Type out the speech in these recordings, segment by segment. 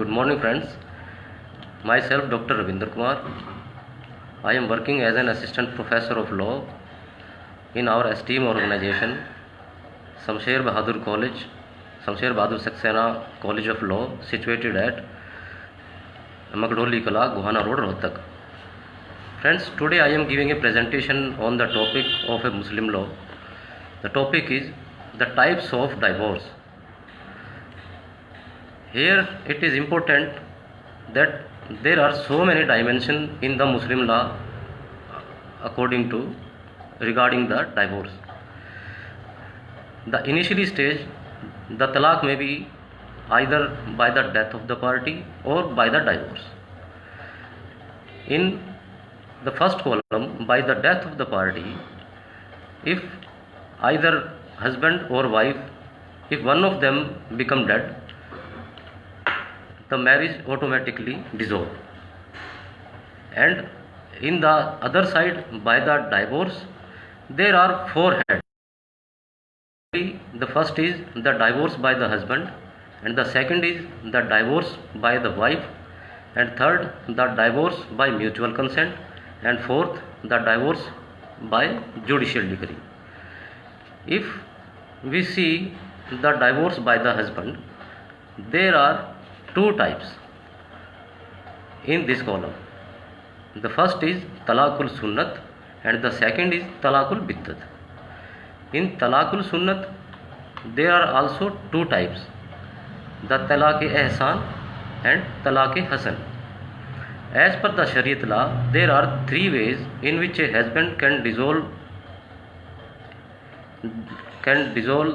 Good morning, friends. Myself, Dr. Ravinder Kumar. I am working as an assistant professor of law in our esteemed organization, Shamsher Bahadur College, Shamsher Bahadur Saxena College of Law, situated at Magdoli Kala, Gohana Road, Rohtak. Friends, today I am giving a presentation on the topic of a Muslim law. The topic is the types of divorce. Here it is important that there are so many dimensions in the Muslim law according to regarding the divorce. The initial stage, the talaq may be either by the death of the party or by the divorce. In the first column, by the death of the party, if either husband or wife, if one of them become dead, the marriage automatically dissolve. And in the other side, by the divorce, there are four heads. The first is the divorce by the husband, and the second is the divorce by the wife, and third, the divorce by mutual consent, and fourth, the divorce by judicial decree. If we see the divorce by the husband, there are two types in this column. The first is talaqul sunnat and the second is talaqul biddat. In talaqul sunnat, there are also two types, the talaq-e-ihsan and talaq-e-hasan. As per the Shariat law, there are three ways in which a husband can dissolve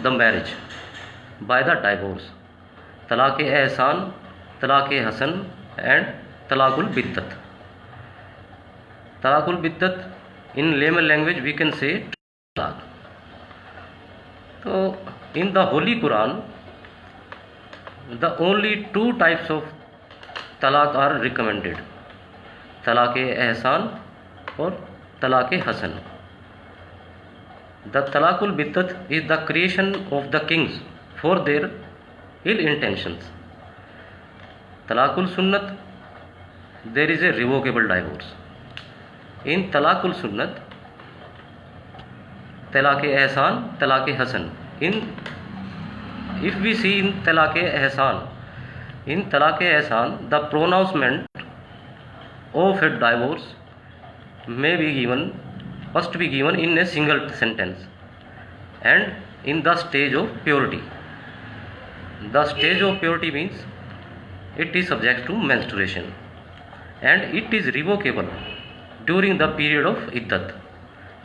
the marriage by the divorce: talaq-e-ihsan, talaq-e-hasan and talaqul biddat. Talaqul biddat, in layman language we can say talaq. So in the Holy Quran, the only two types of talaq are recommended: talaq-e-ihsan or talaq-e-hasan. The talaqul biddat is the creation of the kings for their ill intentions. Talaqul sunnat, there is a revocable divorce. In talaqul sunnat, talaq-e-ihsan, talaq-e-hasan. If we see in talaq-e-ihsan, the pronouncement of a divorce must be given in a single sentence and in the stage of purity. The stage of purity means it is subject to menstruation and it is revocable during the period of iddat.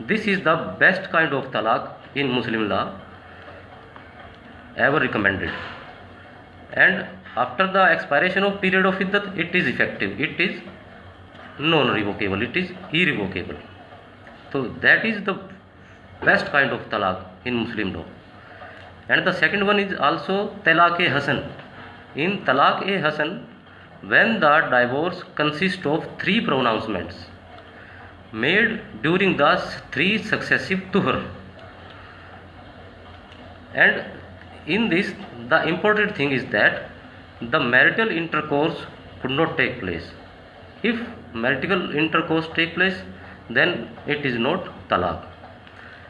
This is the best kind of talaq in Muslim law ever recommended. And after the expiration of period of iddat, it is effective. It is non-revocable. It is irrevocable. So that is the best kind of talaq in Muslim law. And the second one is also talaq-e-hasan. In talaq-e-hasan, when the divorce consists of three pronouncements made during the three successive tuhur. And in this, the important thing is that the marital intercourse could not take place. If marital intercourse take place, then it is not talaq,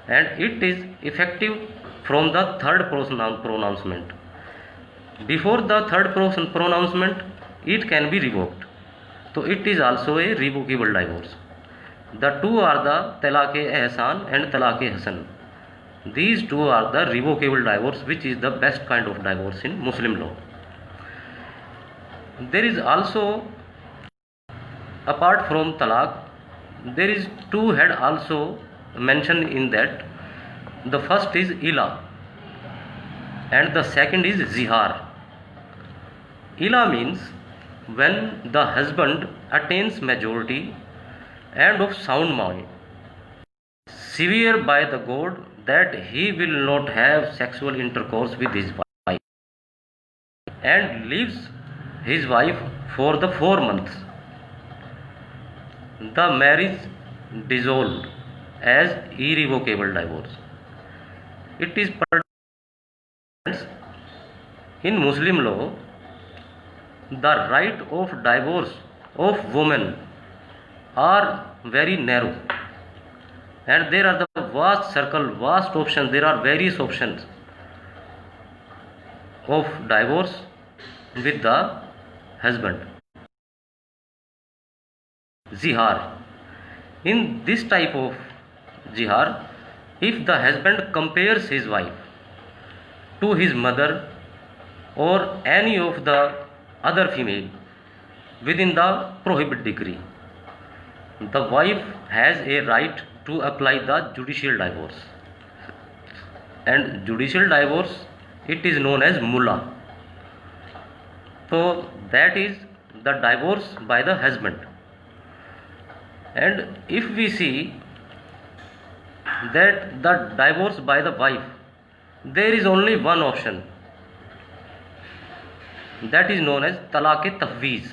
and it is effective from the third pronouncement. Before the third pronouncement, it can be revoked. So it is also a revocable divorce. The two are the talaq-e-ihsan and talaq-e-hasan. These two are the revocable divorce, which is the best kind of divorce in Muslim law. There is also, apart from talaq, there is two head also mentioned in that. The first is ila and the second is zihar. Ila means when the husband attains majority and of sound mind, swear by the God that he will not have sexual intercourse with his wife and leaves his wife for the 4 months. The marriage dissolved as irrevocable divorce. It is in Muslim law, the right of divorce of women are very narrow, and there are the vast circle, vast options, there are various options of divorce with the husband. Zihar. In this type of zihar, if the husband compares his wife to his mother or any of the other female within the prohibited degree, the wife has a right to apply the judicial divorce. And judicial divorce, it is known as mulla. So that is the divorce by the husband. And if we see that the divorce by the wife, there is only one option, that is known as talaq-e-tafweez.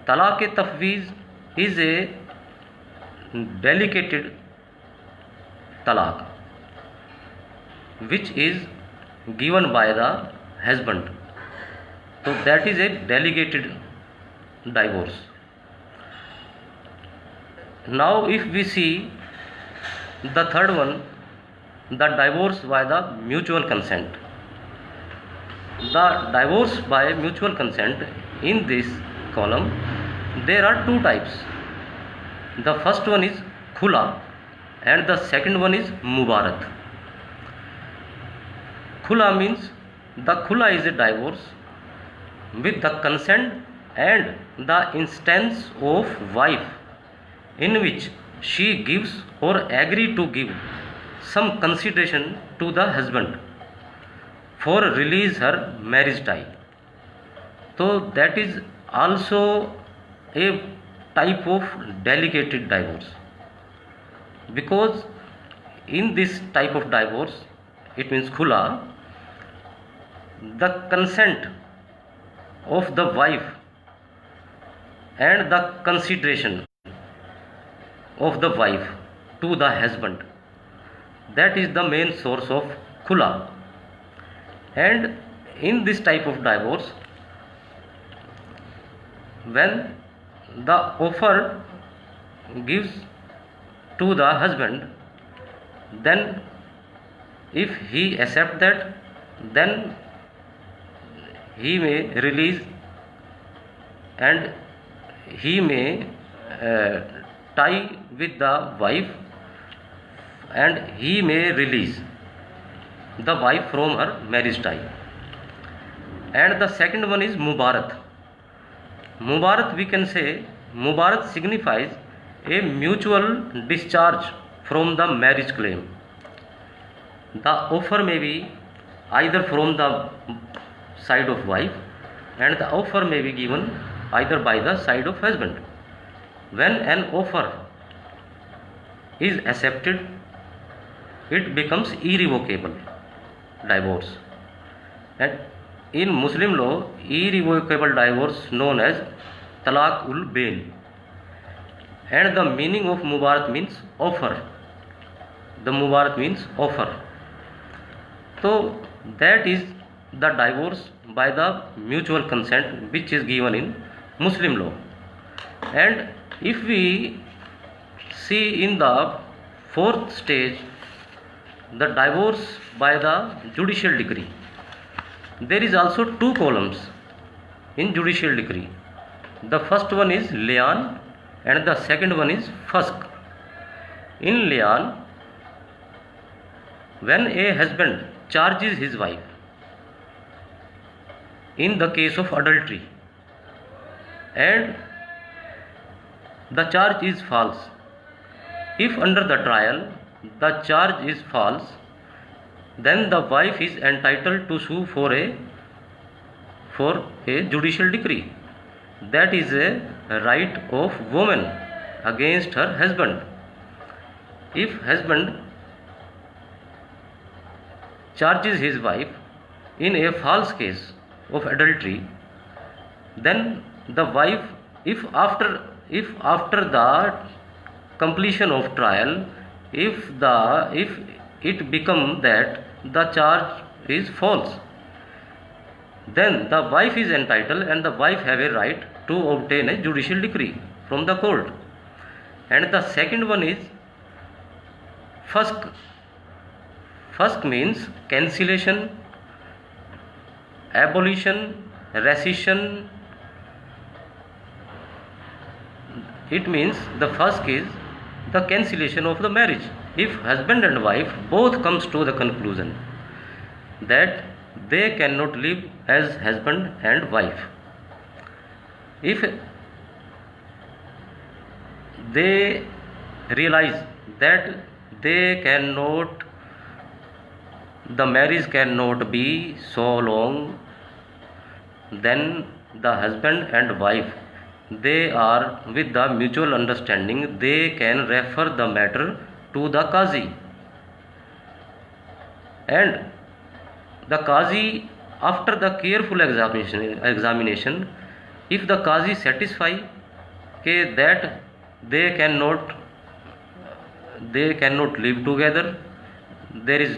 Talaq-e-tafweez is a delegated talaq which is given by the husband. So that is a delegated divorce. Now if we see the third one, the divorce by the mutual consent. The divorce by mutual consent, in this column there are two types. The first one is khula and the second one is mubarat. Khula means, the khula is a divorce with the consent and the instance of wife, in which she gives or agree to give some consideration to the husband for release her marriage tie. So that is also a type of delegated divorce, because in this type of divorce, it means khula, the consent of the wife and the consideration of the wife to the husband, that is the main source of khula. And in this type of divorce, when the offer gives to the husband, then if he accept that, then he may release and he may tie with the wife, and he may release the wife from her marriage tie. And the second one is mubarat. Mubarat, we can say, mubarat signifies a mutual discharge from the marriage claim. The offer may be either from the side of wife, and the offer may be given either by the side of husband. When an offer is accepted, it becomes irrevocable divorce. And in Muslim law, irrevocable divorce known as talaq ul bain. And the meaning of mubarat means offer. The mubarat means offer. So that is the divorce by the mutual consent which is given in Muslim law. And if we see in the fourth stage, the divorce by the judicial decree, there is also two columns in judicial decree. The first one is li'an and the second one is fasq. In li'an, when a husband charges his wife in the case of adultery and the charge is false, if under the trial the charge is false, then the wife is entitled to sue for a judicial decree. That is a right of woman against her husband. If husband charges his wife in a false case of adultery, then the wife, if after the completion of trial, if it become that the charge is false, then the wife is entitled and the wife have a right to obtain a judicial decree from the court. And the second one is fasq. Fasq means cancellation, abolition, rescission. It means the fasq is the cancellation of the marriage. If husband and wife both comes to the conclusion that they cannot live as husband and wife, if they realize that they cannot, the marriage cannot be so long, then the husband and wife, they are with the mutual understanding, they can refer the matter to the Qazi, and the Qazi, after the careful examination, if the Qazi satisfy that they cannot live together, there is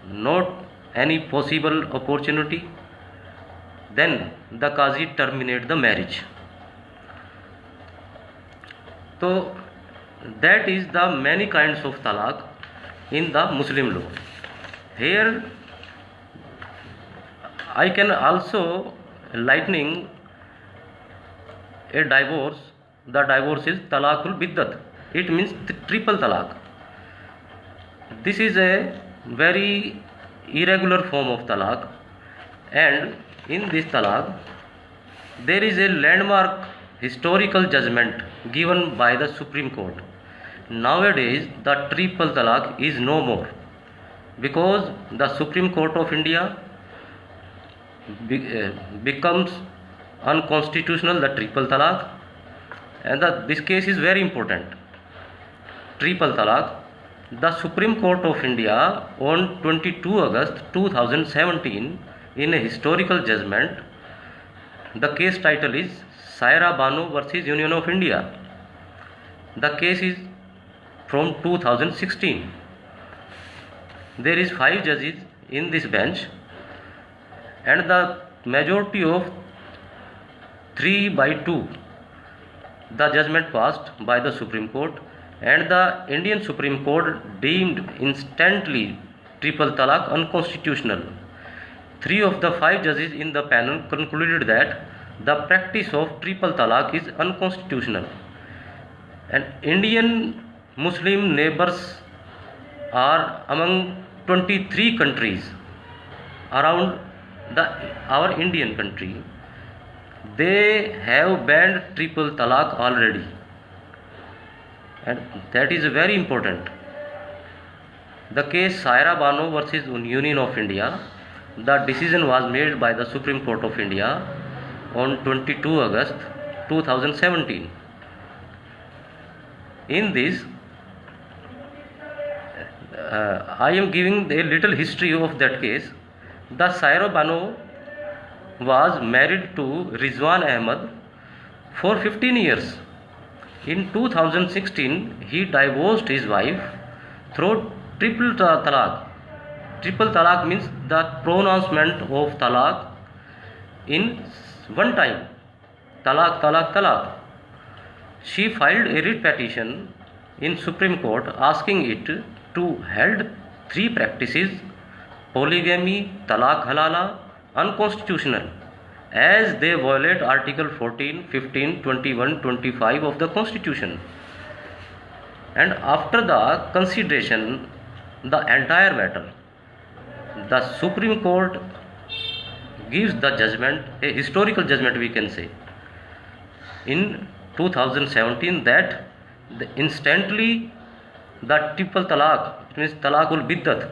not any possible opportunity, then the Qazi terminate the marriage. So that is the many kinds of talaq in the Muslim law. Here I can also lightening a divorce. The divorce is talaqul biddat. It means triple talaq. This is a very irregular form of talaq, and in this talaq there is a landmark historical judgment given by the Supreme Court. Nowadays the triple talaq is no more, because the Supreme Court of India becomes unconstitutional, the triple talaq, and this case is very important. Triple talaq, the Supreme Court of India on 22 August 2017 in a historical judgment, the case title is Saira Bano versus Union of India. The case is from 2016. There is 5 judges in this bench, and the majority of 3/2 the judgment passed by the Supreme Court, and the Indian Supreme Court deemed instantly triple talaq unconstitutional. 3 of the 5 judges in the panel concluded that the practice of triple talaq is unconstitutional, and Indian Muslim neighbors are among 23 countries around our Indian country. They have banned triple talaq already, and that is very important. The case Saira Bano versus Union of India, the decision was made by the Supreme Court of India on 22 August 2017. In this, I am giving a little history of that case. The Saira Bano was married to Rizwan Ahmed for 15 years. In 2016, he divorced his wife through triple talaq. Triple talaq means the pronouncement of talaq in one time. Talaq, talaq, talaq. She filed a writ petition in Supreme Court asking it to hold 3 practices, polygamy, talaq halala, unconstitutional, as they violate Article 14, 15, 21, 25 of the Constitution. And after the consideration the entire matter, the Supreme Court gives the judgment, a historical judgment we can say, in 2017, that instantly the triple talaq, it means talaqul biddat,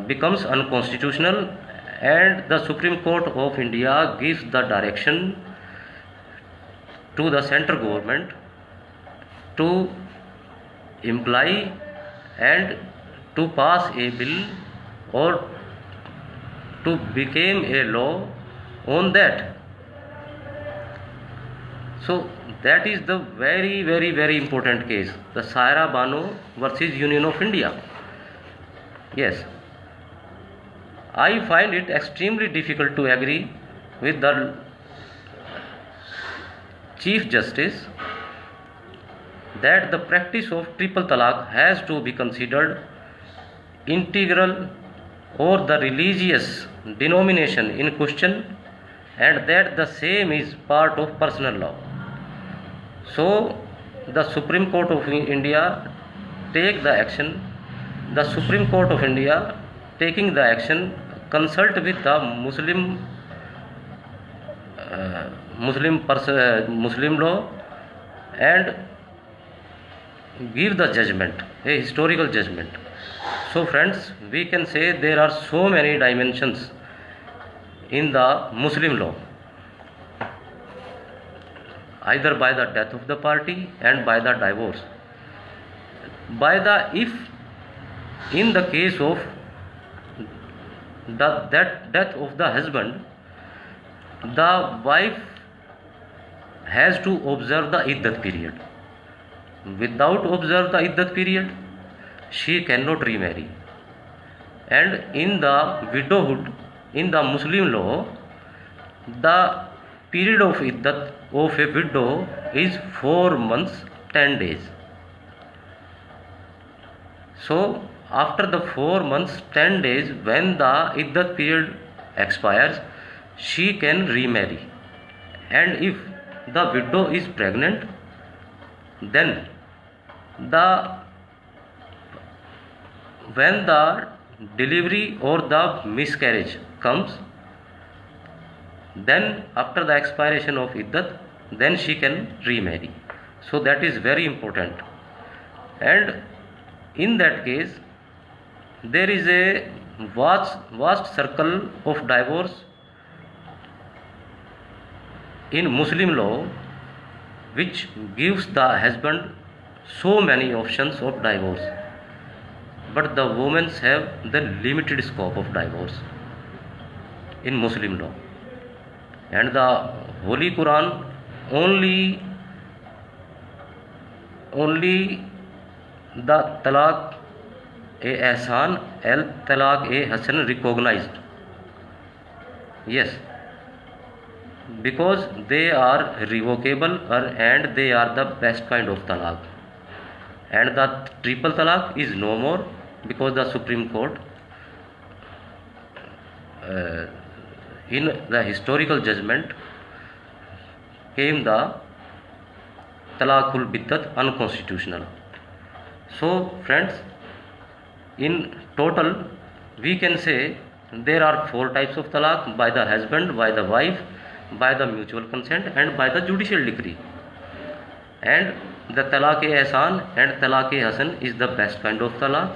becomes unconstitutional, and the Supreme Court of India gives the direction to the central government to imply and to pass a bill or to become a law on that. So that is the very, very, very important case, the Saira Bano versus Union of India. Yes, I find it extremely difficult to agree with the Chief Justice that the practice of triple talaq has to be considered integral or the religious denomination in question, and that the same is part of personal law. So the Supreme Court of India take the action. The Supreme Court of India taking the action, consult with the Muslim law, and give the judgment, a historical judgment. So friends, we can say there are so many dimensions in the Muslim law, either by the death of the party and by the divorce. If in the case of that death of the husband, the wife has to observe the iddat period. Without observe the iddat period, she cannot remarry. And in the widowhood, in the Muslim law, the period of iddat of a widow is 4 months 10 days. So after the 4 months 10 days, when the iddat period expires, she can remarry. And if the widow is pregnant, then when the delivery or the miscarriage comes, then after the expiration of iddat, then she can remarry. So that is very important. And in that case, there is a vast circle of divorce in Muslim law, which gives the husband so many options of divorce, but the women have the limited scope of divorce in Muslim law. And the Holy Quran only the talaq e ihsan al talaq e hasan recognized. Yes, because they are revocable and they are the best kind of talaq. And the triple talaq is no more, because the Supreme Court in the historical judgment came the talaqul biddat unconstitutional. So friends, in total we can say there are 4 types of talaq: by the husband, by the wife, by the mutual consent, and by the judicial decree. And the talaq e ihsan and talaq e hasan is the best kind of talaq,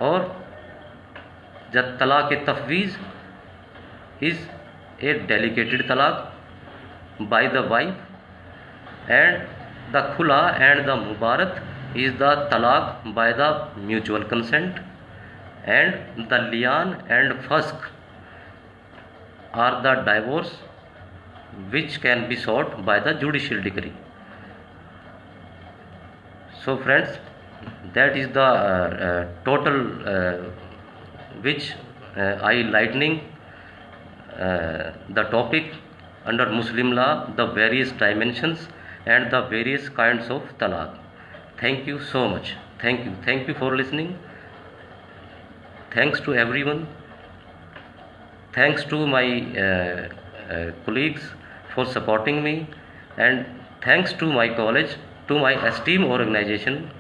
or the talaq e tafweez is a delegated talaq by the wife, and the khula and the mubarak is the talaq by the mutual consent, and the li'an and fasq are the divorce which can be sought by the judicial decree. So friends, that is the total which I lightening the topic under Muslim law, the various dimensions and the various kinds of talaq. Thank you so much. Thank you for listening. Thanks to everyone. Thanks to my colleagues for supporting me, and thanks to my college, to my esteemed organization,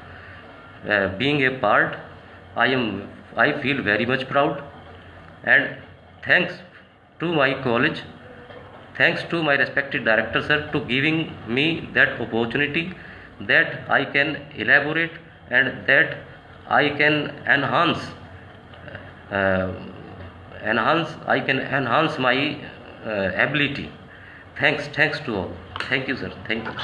being a part. I feel very much proud, and thanks to my college, thanks to my respected director sir to giving me that opportunity, that I can elaborate and that I can enhance my ability. Thanks to all. Thank you sir. Thank you.